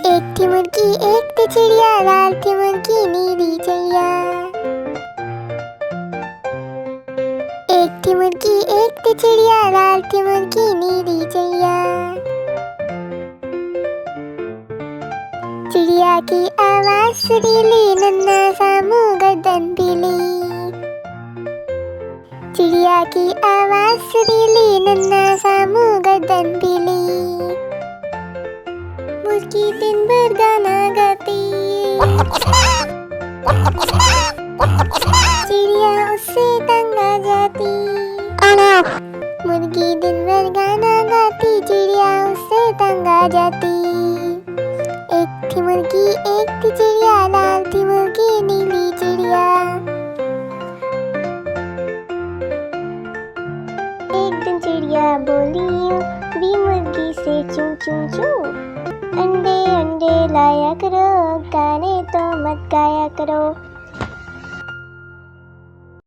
एक थी मुर्गी एक थी चिड़िया, लाल थी मुर्गी नीली चिड़िया। एक थी मुर्गी एक थी चिड़िया, लाल थी मुर्गी नीली चिड़िया। चिड़िया की आवाज सुरीली, नन्हा सा मुंह गर्दन पीली। चिड़िया की आवाज सुरीली, नन्हा सा मुंह गर्दन पीली। मुर्गी दिन भर गाना गाती, चिड़िया उससे तंग आ जाती। मुर्गी दिन भर गाना गाती, चिड़िया उससे तंग आ जाती। एक थी मुर्गी एक थी चिड़िया, लाल थी मुर्गी नीली चिड़िया। एक दिन चिड़िया बोली भी मुर्गी से चूं चूं चूं, अंडे अंडे लाया करो, गाने तो मत गाया करो।